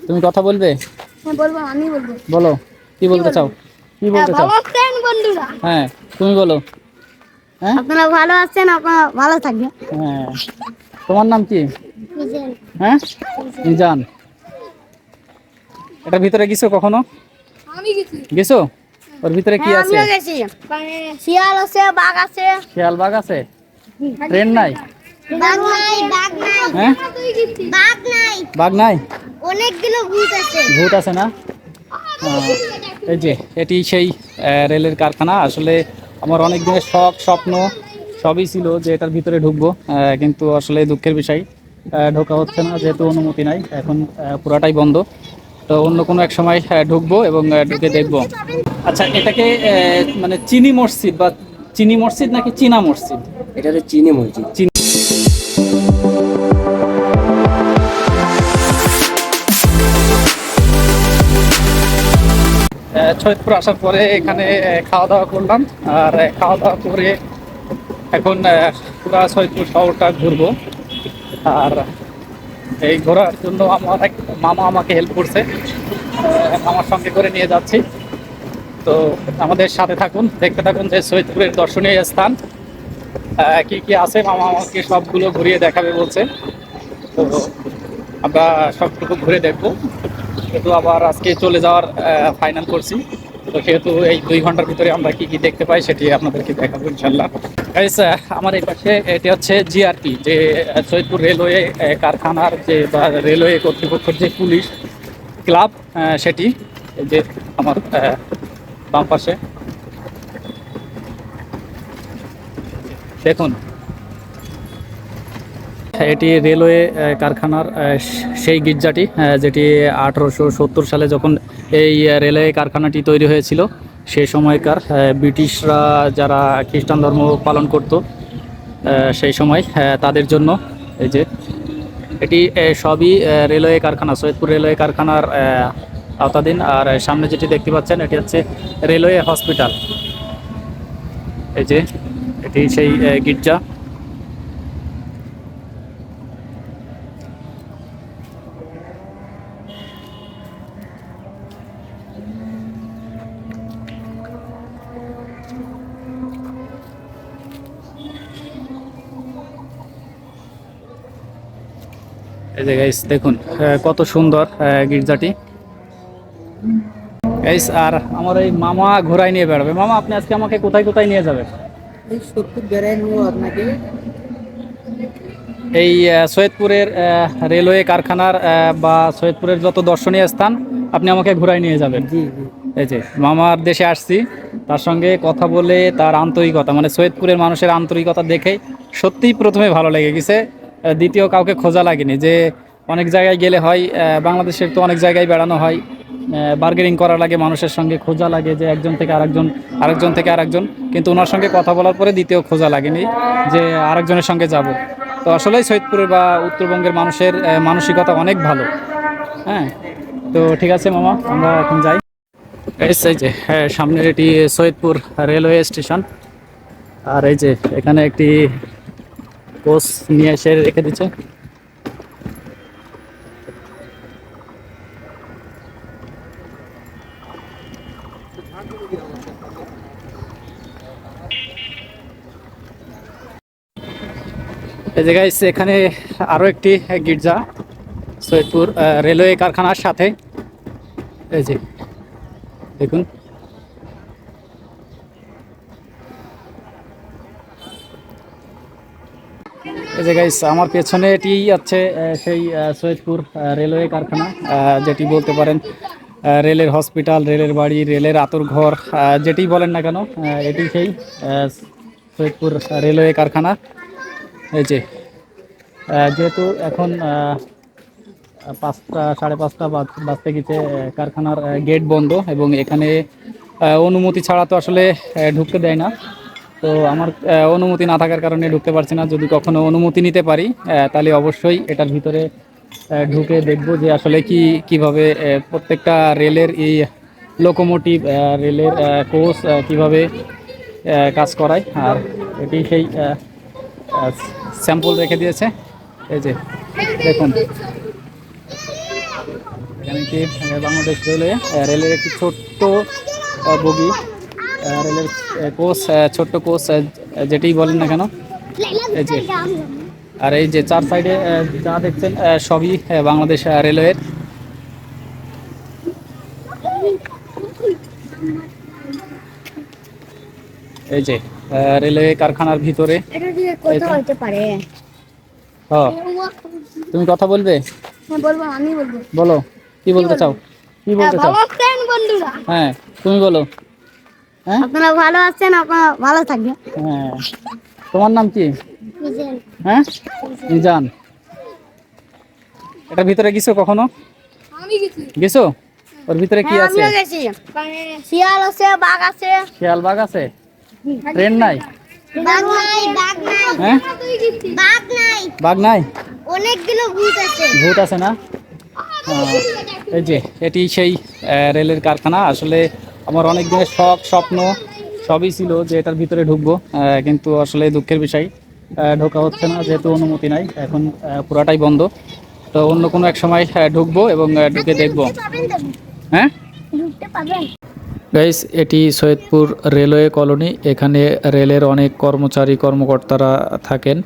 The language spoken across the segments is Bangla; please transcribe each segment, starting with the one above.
তুমি কথা বলবে? হ্যাঁ বলবো, আমি বলবো। বলো, কি বলতে চাও? কি বলতে চাও? ভালো আছেন বন্ধুরা? হ্যাঁ, তুমি বলো। হ্যাঁ আপনারা ভালো আছেন, আপনারা ভালো থাকবেন। হ্যাঁ, তোমার নাম কি? বুঝেন? হ্যাঁ, মিজান। এটার ভিতরে গেছো কখনো? আমি গেছি। গেছো? ওর ভিতরে কি হ্যাঁ আছে? আমিও গেছি। শিয়াল আছে, বাঘ আছে। শিয়াল বাঘ আছে? ট্রেন নাই? বাঘ নাই, বাঘ নাই। হ্যাঁ, বাঘ নাই। বাঘ নাই? অনেকগুলো ভূত আছে। ভূত আছে না? এই যে এটি সেই রেলের কারখানা। আসলে আমার অনেক দিনের শখ স্বপ্ন সবই ছিল যে এটার ভিতরে ঢুকবো, কিন্তু আসলে দুঃখের বিষয় ঢোকা হচ্ছে না, যেহেতু অনুমতি নাই এখন। পুরাটাই বন্ধ। তো অন্য কোনো এক সময় ঢুকবো এবং ঢুকে দেখবো। আচ্ছা, এটাকে মানে চিনি মসজিদ বা চিনি মসজিদ নাকি চীনা মসজিদ? এটা হচ্ছে চিনি মসজিদ। সৈয়দপুর আসার পরে এখানে খাওয়া দাওয়া করলাম। আর খাওয়া দাওয়া করে এখন পুরা সৈয়দপুর শহরটা ঘুরবো। আর এই ঘোরার জন্য আমার এক মামা আমাকে হেল্প করছে, আমার সঙ্গে করে নিয়ে যাচ্ছি। তো আমাদের সাথে থাকুন, দেখতে থাকুন যে সৈয়দপুরের দর্শনীয় স্থান কি কি আছে। মামা আমাকে সবগুলো ঘুরিয়ে দেখাবে বলছে। তো আমরা সবটুকু ঘুরে দেখবো। যেহেতু আবার আজকে চলে যাওয়ার ফাইনাল করছি, তো সেহেতু এই 2 ঘন্টার ভিতরে আমরা কি কি দেখতে পাই সেটি আপনাদেরকে দেখাবো ইনশাল্লাহ। গাইস, আমার এই পাশে এটি হচ্ছে জিআরপি, যে সৈয়দপুর রেলওয়ে কারখানার যে বা রেলওয়ে কর্তৃপক্ষের যে পুলিশ ক্লাব, সেটি এই যে আমার বাম পাশে দেখুন। এটি রেলওয়ে কারখানার সেই গির্জাটি, যেটি 1870 সালে যখন এই রেলওয়ে কারখানাটি তৈরি হয়েছিল, সেই সময়কার ব্রিটিশরা যারা খ্রিস্টান ধর্ম পালন করত সেই সময় তাদের জন্য এই যে এটি সবই রেলওয়ে কারখানা, সৈয়দপুর রেলওয়ে কারখানার আওতাধীন। আর সামনে যেটি দেখতে পাচ্ছেন এটি হচ্ছে রেলওয়ে হসপিটাল। এই যে এটি সেই গির্জা। এই যে গাইস দেখুন কত সুন্দর গির্জাটি। গাইস, আর আমার এই মামা ঘোরাই নিয়ে বেড়াবে। মামা, আপনি আজকে আমাকে কোথায় কোথায় নিয়ে যাবেন? এই সত্যি বেড়াই নেবো আপনাকে। এই সৈয়দপুরের রেলওয়ে কারখানার বা সৈয়দপুরের যত দর্শনীয় স্থান আপনি আমাকে ঘোরাই নিয়ে যাবেন। জি জি। এই যে মামার দেশে আসছি, তার সঙ্গে কথা বলে তার আন্তরিকতা, মানে সৈয়দপুরের মানুষের আন্তরিকতা দেখে সত্যিই প্রথমে ভালো লেগে গেছে। দ্বিতীয় কাউকে খোঁজা লাগেনি। যে অনেক জায়গায় গেলে হয়, বাংলাদেশের তো অনেক জায়গায় বেড়ানো হয়, বার্গেনিং করা লাগে মানুষের সঙ্গে, খোঁজা লাগে যে একজন থেকে আরেকজন, আরেকজন থেকে আরেকজন। কিন্তু ওনার সঙ্গে কথা বলার পরে দ্বিতীয় খোঁজা লাগেনি যে আরেকজনের সঙ্গে যাব। তো আসলেই সৈয়দপুরের বা উত্তরবঙ্গের মানুষের মানসিকতা অনেক ভালো। হ্যাঁ, তো ঠিক আছে মামা, আমরা এখন যাই। এই যে সামনের এটি সৈয়দপুর রেলওয়ে স্টেশন। আর এই যে এখানে একটি কোচ নিয়ে এসে রেখে দিচ্ছে। এই যে গাইস, এখানে আরো একটি গির্জা সৈয়দপুর রেলওয়ে কারখানার সাথে। এই যে দেখুন। এই যে গাইস, আমার পেছনে এটি হচ্ছে সেই সৈয়দপুর রেলওয়ে কারখানা, যেটি বলতে পারেন রেলের হসপিটাল, রেলের বাড়ি, রেলের আঁতুড়ঘর, যেটি বলেন না কেন, এটি সেই সৈয়দপুর রেলওয়ে কারখানা। এই যে যেহেতু এখন 5টা 5:30 বাজতে গেছে, কারখানার গেট বন্ধ এবং এখানে অনুমতি ছাড়া তো আসলে ঢুকতে দেয় না। তো আমার অনুমতি না থাকার কারণে ঢুকতে পারছি না। যদি কখনো অনুমতি নিতে পারি তাহলে অবশ্যই এটার ভিতরে ঢুকে দেখব যে আসলে কিভাবে প্রত্যেকটা রেলের এই লোকোমোটিভ, রেলের কোচ কিভাবে কাজ করায়। আর এটি সেই স্যাম্পল রেখে দিয়েছে। এই যে দেখুন। এখানে একটি বাংলাদেশ রেলওয়ে রেলের একটি ছোট্ট বগি, রেলের কোচ, ছোট্ট কোচ যেটি বলেন না কেন। এই যে, আর এই যে চার সাইডে যা দেখছেন সবই বাংলাদেশ রেলওয়ের। এই যে রেলওয়ে কারখানার ভিতরে। এটা দিয়ে কথা হতে পারে। হ্যাঁ, তুমি কথা বলবে? হ্যাঁ বলবো, আমি বলবো। বলো, কি বলতে চাও? কি বলতে চাও? ভালো আছেন বন্ধুরা? হ্যাঁ, তুমি বলো। হ্যাঁ, আপনারা ভালো আছেন, আপনারা ভালো থাকবেন। হ্যাঁ, তোমার নাম কি? হ্যাঁ, মিজান। এটার ভিতরে গেছো কখনো? আমি গেছি। গেছো? ওর ভিতরে কি আছে? আমিও গেছি। শিয়াল আছে, বাঘ আছে। শিয়াল বাঘ আছে? ট্রেন নাই? বাঘ নাই, বাঘ নাই। হ্যাঁ, বাঘ নাই। বাঘ নাই? অনেকগুলো ভূত আছে। ভূত আছে না? এই যে এটি সেই রেলের কারখানা। আসলে আমার অনেক দিনের শখ স্বপ্ন সবই ছিল যে এটার ভিতরে ঢুকবো, কিন্তু আসলে দুঃখের বিষয় ঢোকা হচ্ছে না, যেহেতু অনুমতি নাই এখন, পুরাটাই বন্ধ। তো অন্য কোনো এক সময় ঢুকবো এবং ঢুকে দেখবো। হ্যাঁ ঢুকতে পারবেন। গাইস, এটি সৈয়দপুর রেলওয়ে কলোনি। এখানে রেলের অনেক কর্মচারী কর্মকর্তারা থাকেন।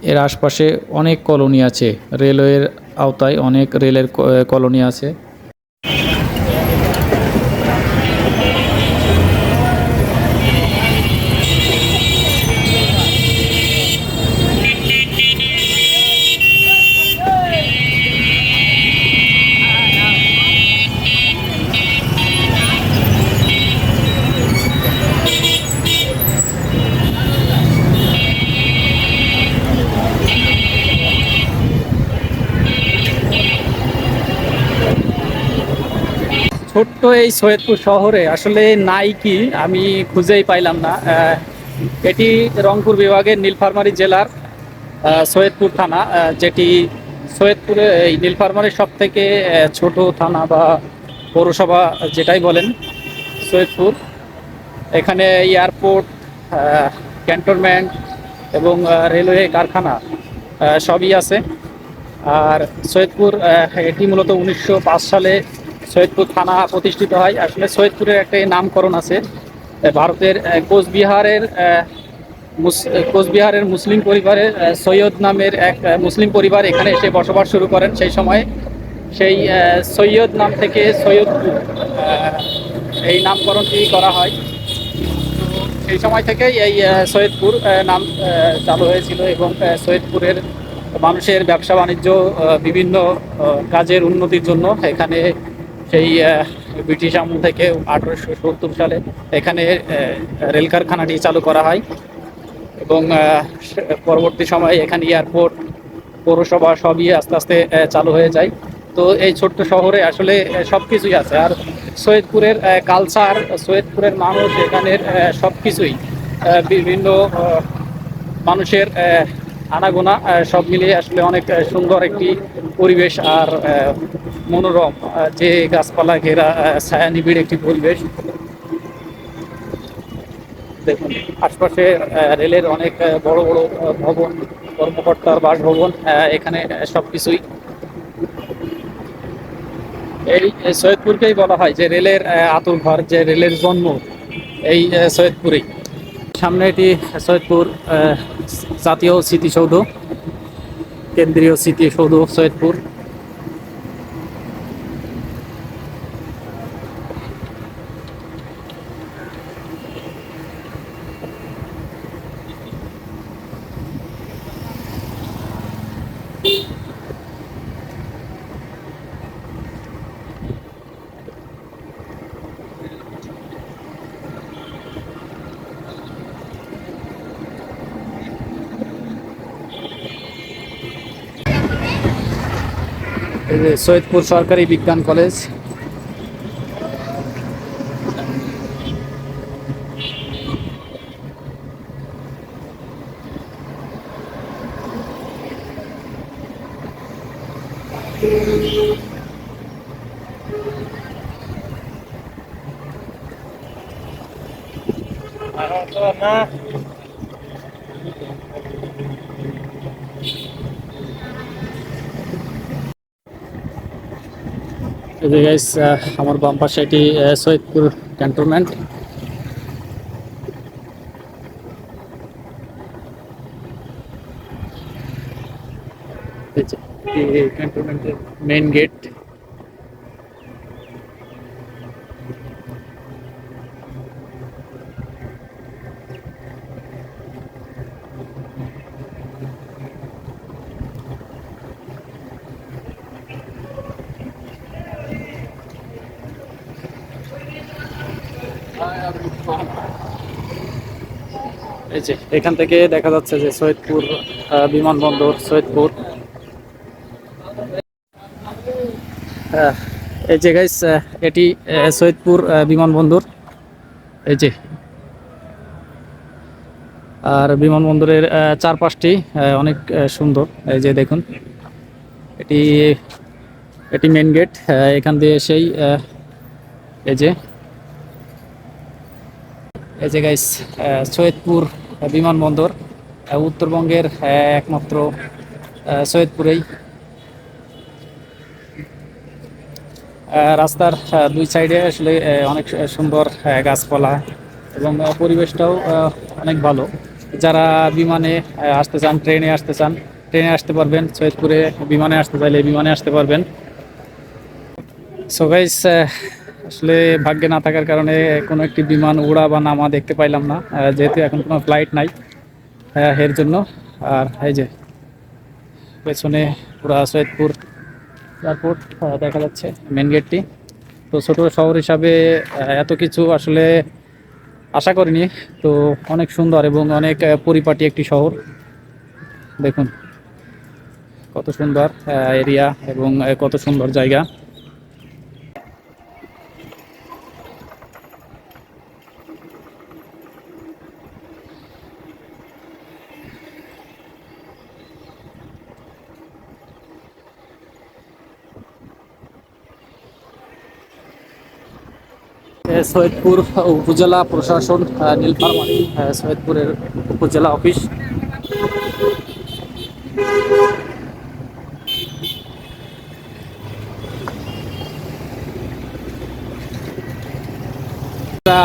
এর আশপাশে অনেক কলোনি আছে, রেলওয়ের আওতায় অনেক রেলের কলোনি আছে। ছোট্ট এই সৈয়দপুর শহরে আসলে নাই কি আমি খুঁজেই পাইলাম না। এটি রংপুর বিভাগের নীলফামারী জেলার সৈয়দপুর থানা, যেটি সৈয়দপুরে এই নীলফামারীর সব থেকে ছোট থানা বা পৌরসভা যেটাই বলেন, সৈয়দপুর। এখানে এয়ারপোর্ট, ক্যান্টনমেন্ট এবং রেলওয়ে কারখানা সবই আছে। আর সৈয়দপুর এটি মূলত 1905 সালে সৈয়দপুর থানা প্রতিষ্ঠিত হয়। আসলে সৈয়দপুরের একটা নামকরণ আছে, ভারতের কোচবিহারের মুসলিম পরিবারের সৈয়দ নামের এক মুসলিম পরিবার এখানে এসে বসবাস শুরু করেন। সেই সময় সেই সৈয়দ নাম থেকে সৈয়দপুর এই নামকরণটি করা হয়। তো সেই সময় থেকেই এই সৈয়দপুর নাম চালু হয়েছিল এবং সৈয়দপুরের মানুষের ব্যবসা বাণিজ্য বিভিন্ন কাজের উন্নতির জন্য এখানে সেই ব্রিটিশ আমল থেকে 1870 সালে এখানে রেল কারখানাটি চালু করা হয় এবং পরবর্তী সময়ে এখানে এয়ারপোর্ট, পৌরসভা সবই আস্তে আস্তে চালু হয়ে যায়। তো এই ছোট্ট শহরে আসলে সব কিছুই আছে। আর সৈয়দপুরের কালচার, সৈয়দপুরের মানুষ, এখানের সব কিছুই বিভিন্ন মানুষের আনাগোনা সব মিলিয়ে আসলে অনেক সুন্দর একটি পরিবেশ আর মনোরম, যে গাছপালা ঘেরা ছায়া নিবিড় একটি পরিবেশ। দেখুন আশপাশে রেলের অনেক বড় বড় ভবন, কর্মকর্তার বাসভবন, এখানে সবকিছুই। এই সৈয়দপুরকেই বলা হয় যে রেলের আঁতুড়ঘর, যে রেলের জন্ম এই সৈয়দপুরেই। সামনে এটি সৈয়দপুর জাতীয় স্মৃতিসৌধ, কেন্দ্রীয় স্মৃতিসৌধ সৈয়দপুর। এই যে সৈয়দপুর সরকারি বিজ্ঞান কলেজ। এই যে গাইস, আমার বাম পাশে এটি সৈয়দপুর ক্যান্টনমেন্ট। এই যে ক্যান্টনমেন্টের মেইন গেট। এই যে এখান থেকে দেখা যাচ্ছে যে সৈয়দপুর বিমানবন্দর, সৈয়দপুর। আহ, এই যে গাইস, এটি সৈয়দপুর বিমানবন্দর। এই যে, আর বিমানবন্দরের চারপাশটি অনেক সুন্দর। এই যে দেখুন, এটি এটি মেন গেট। এখান দিয়ে সেই এই যে গাইস, সৈয়দপুর বিমানবন্দর উত্তরবঙ্গের একমাত্র সৈয়দপুরেই। রাস্তার দুই সাইডে আসলে অনেক সুন্দর গাছপালা এবং পরিবেশটাও অনেক ভালো। যারা বিমানে আসতে চান, ট্রেনে আসতে চান, ট্রেনে আসতে পারবেন। সৈয়দপুরে বিমানে আসতে চাইলে বিমানে আসতে পারবেন। সো গাইস, আসলে ভাগ্যে না থাকার কারণে কোনো একটি বিমান উড়া বা নামা দেখতে পাইলাম না, যেহেতু এখন কোনো ফ্লাইট নাই এর জন্য। আর এই যে পেছনে পুরা সৈয়দপুর এয়ারপোর্ট দেখা যাচ্ছে, মেন গেটটি। তো ছোট শহর হিসাবে এত কিছু আসলে আশা করিনি। তো অনেক সুন্দর এবং অনেক পরিপাটি একটি শহর। দেখুন কত সুন্দর এরিয়া এবং কত সুন্দর জায়গা। সৈয়দপুর উপজেলা প্রশাসন, নীলফামারী সৈয়দপুরের উপজেলা অফিস।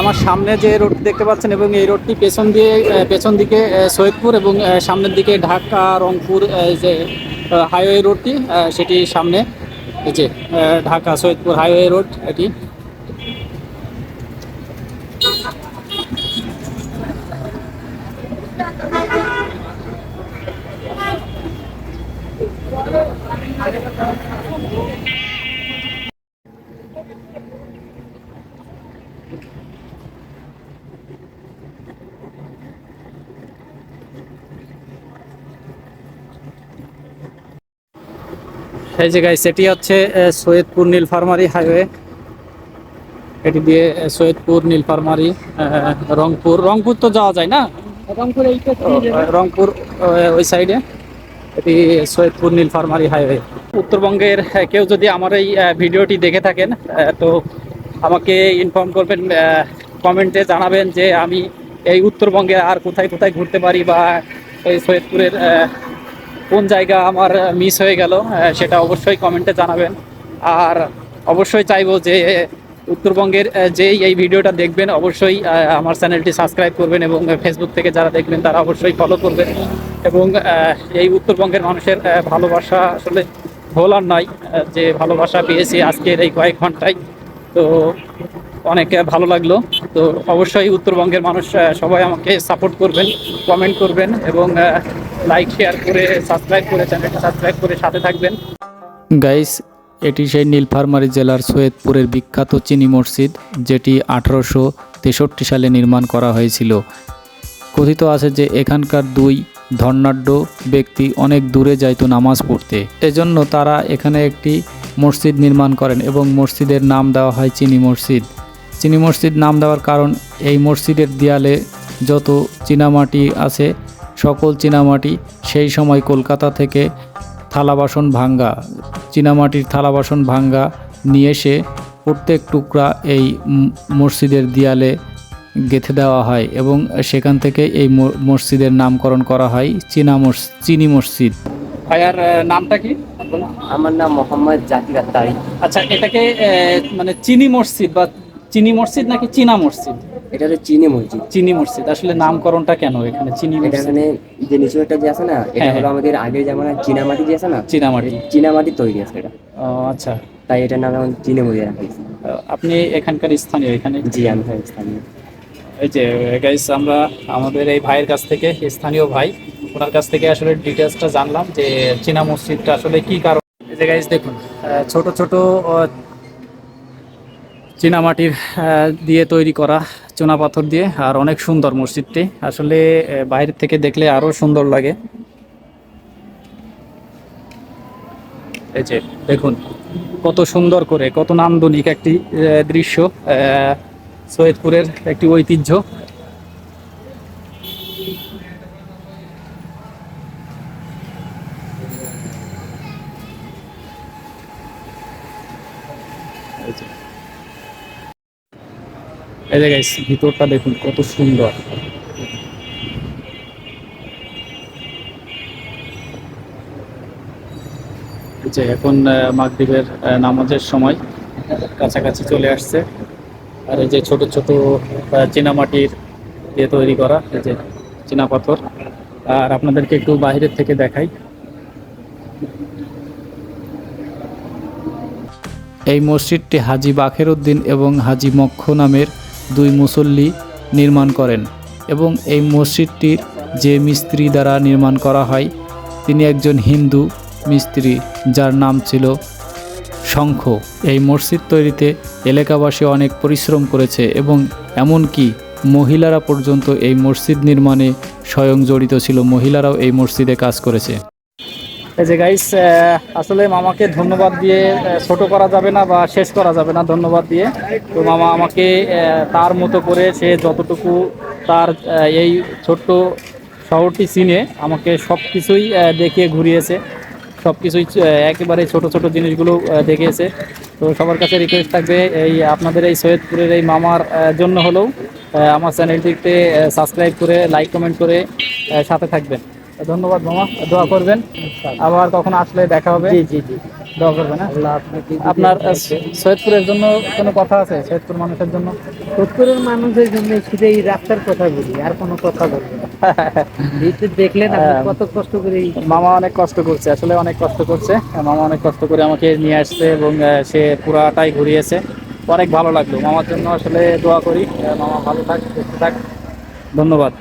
আমার সামনে যে রোডটি দেখতে পাচ্ছেন এবং এই রোডটি পেছন দিকে সৈয়দপুর এবং সামনের দিকে ঢাকা রংপুর যে হাইওয়ে রোডটি, সেটি সামনে। এই যে ঢাকা সৈয়দপুর হাইওয়ে রোড এটি। এই যে গাইস, এটি হচ্ছে সৈয়দপুর নীলফামারী হাইওয়ে। এটি দিয়ে সৈয়দপুর, নীলফামারী, রংপুর তো যাওয়া যায় না। রংপুর ওই সাইডে। এটি সৈয়দপুর নীলফামারী হাইওয়ে। উত্তরবঙ্গের কেউ যদি আমার এই ভিডিওটি দেখে থাকেন, তো আমাকে ইনফর্ম করবেন, কমেন্টে জানাবেন যে আমি এই উত্তরবঙ্গে আর কোথায় কোথায় ঘুরতে পারি, বা এই সৈয়দপুরের কোন জায়গা আমার মিস হয়ে গেল, সেটা অবশ্যই কমেন্টে জানাবেন। আর অবশ্যই চাইবো যে উত্তরবঙ্গের যেই এই ভিডিওটা দেখবেন অবশ্যই আমার চ্যানেলটি সাবস্ক্রাইব করবেন, এবং ফেসবুক থেকে যারা দেখবেন তারা অবশ্যই ফলো করবেন। এবং এই উত্তরবঙ্গের মানুষের ভালোবাসা আসলে ভোলার নাই, যে ভালোবাসা পেয়েছি আজকের এই কয়েক ঘন্টায়। তো অনেক ভালো লাগলো। তো অবশ্যই উত্তরবঙ্গের মানুষ সবাই আমাকে সাপোর্ট করবেন, কমেন্ট করবেন, এবং লাইক শেয়ার করে সাবস্ক্রাইব করে চ্যানেলটি সাবস্ক্রাইব করে সাথে থাকবেন। গাইস, এটি সেই নীলফামারী জেলার সৈয়দপুরের বিখ্যাত চিনি মসজিদ, যেটি 1863 সালে নির্মাণ করা হয়েছিল। কথিত আছে যে এখানকার দুই ধনাঢ্য ব্যক্তি অনেক দূরে যাইতো নামাজ পড়তে, এজন্য তারা এখানে একটি মসজিদ নির্মাণ করেন এবং মসজিদের নাম দেওয়া হয় চিনি মসজিদ। চিনি মসজিদ নাম দেওয়ার কারণ, এই মসজিদের দেয়ালে যত চীনামাটি আছে, সকল চীনামাটি সেই সময় কলকাতা থেকে থালা-বাসন ভাঙ্গা, চীনামাটির থালা-বাসন ভাঙ্গা নিয়ে এসে প্রত্যেক টুকরা এই মসজিদের দেয়ালে গেঁথে দেওয়া হয়, এবং সেখান থেকে এই মসজিদের নামকরণ করা হয় চিনি মসজিদ। ভাইয়ার নামটা কি? আমার নাম মোহাম্মদ জাকির আত্তারি। আচ্ছা, এটাকে মানে চিনি মসজিদ বা চিনি মসজিদ নাকি চীনা মসজিদ? এটা হচ্ছে চিনি মসজিদ। চিনি মসজিদ, আসলে নামকরণটা কেন এখানে চিনি এটা মসজিদ? এখানে যে নিচু একটা যে আছে না, এটা হ্যাঁ, হলো হ্যাঁ। আমাদের আগের জামানার চীনামাটি যে আছে না, চীনামাটি। চীনামাটি তৈরি আছে এটা, ও আচ্ছা। তাই এটার নাম এখন চিনি মসজিদ রাখা হয়েছে। আপনি এখানকার স্থানীয় এখানে? জি, আমি স্থানীয়। এই যে গাইস, আমরা আমাদের এই ভাইয়ের কাছ থেকে, স্থানীয় ভাই, ওনার কাছ থেকে আসলে ডিটেলসটা জানলাম যে চীনা মসজিদটা আসলে কি কারণ। এই যে গাইস দেখুন, ছোট ছোট চীনামাটির দিয়ে তৈরি করা, চুনা পাথর দিয়ে, আর অনেক সুন্দর মসজিদটি আসলে বাইরে থেকে দেখলে আরো সুন্দর লাগে। এই যে দেখুন কত সুন্দর করে, কত নান্দনিক একটি দৃশ্য, সৈয়দপুরের একটি ঐতিহ্য। এই যে গাইস, ভিতরটা দেখুন কত সুন্দর। এই যে এখন মাগরিবের নামাজের সময় কাছাকাছি চলে আসছে, আর এই যে ছোট ছোট চীনামাটির দিয়ে তৈরি করা এই যে চীনা পাথর, আর আপনাদেরকে একটু বাইরের থেকে দেখাই। এই মসজিদটি হাজী বাকের উদ্দিন এবং হাজী মক্ষ নামের দুই মুসল্লি নির্মাণ করেন, এবং এই মসজিদটির যে মিস্ত্রি দ্বারা নির্মাণ করা হয় তিনি একজন হিন্দু মিস্ত্রি, যার নাম ছিল শঙ্খ। এই মসজিদ তৈরিতে এলাকাবাসী অনেক পরিশ্রম করেছে, এবং এমনকি মহিলারা পর্যন্ত এই মসজিদ নির্মাণে স্বয়ং জড়িত ছিল, মহিলারাও এই মসজিদে কাজ করেছে। এই যে গাইস, আসলে মামাকে ধন্যবাদ দিয়ে ছোট করা যাবে না বা শেষ করা যাবে না ধন্যবাদ দিয়ে। তো মামা আমাকে তার মতো করে, সে যতটুকু তার এই ছোট্ট শহরটি চিনে, আমাকে সব কিছুই দেখিয়ে ঘুরিয়েছে, সব কিছুই একেবারে ছোট ছোট জিনিসগুলো দেখিয়েছে। তো সবার কাছে রিকোয়েস্ট থাকবে, এই আপনাদের এই সৈয়দপুরের এই মামার জন্য হলেও আমার চ্যানেলটিতে সাবস্ক্রাইব করে, লাইক কমেন্ট করে সাথে থাকবেন। ধন্যবাদ মামা, দোয়া করবেন, আবার কখন আসলে দেখা হবে। জি জি জি, দোয়া করবেন। হ্যাঁ, আল্লাহ আপনাকে আপনার সৈয়দপুরের জন্য কোনো কথা আছে? সৈয়দপুর মানুষের জন্য? সত্তরের মানুষের জন্য শুধু এই রাস্তার কথা বলি, আর কোনো কথা বলবো না। এই তো দেখলেন আপনি কত কষ্ট করে মামা অনেক কষ্ট করছে, আসলে অনেক কষ্ট করছে। মামা অনেক কষ্ট করে আমাকে নিয়ে আসছে, এবং সে পুরাটাই ঘুরিয়েছে। অনেক ভালো লাগলো মামার জন্য, আসলে দোয়া করি মামা ভালো থাক, সুস্থ থাক। ধন্যবাদ।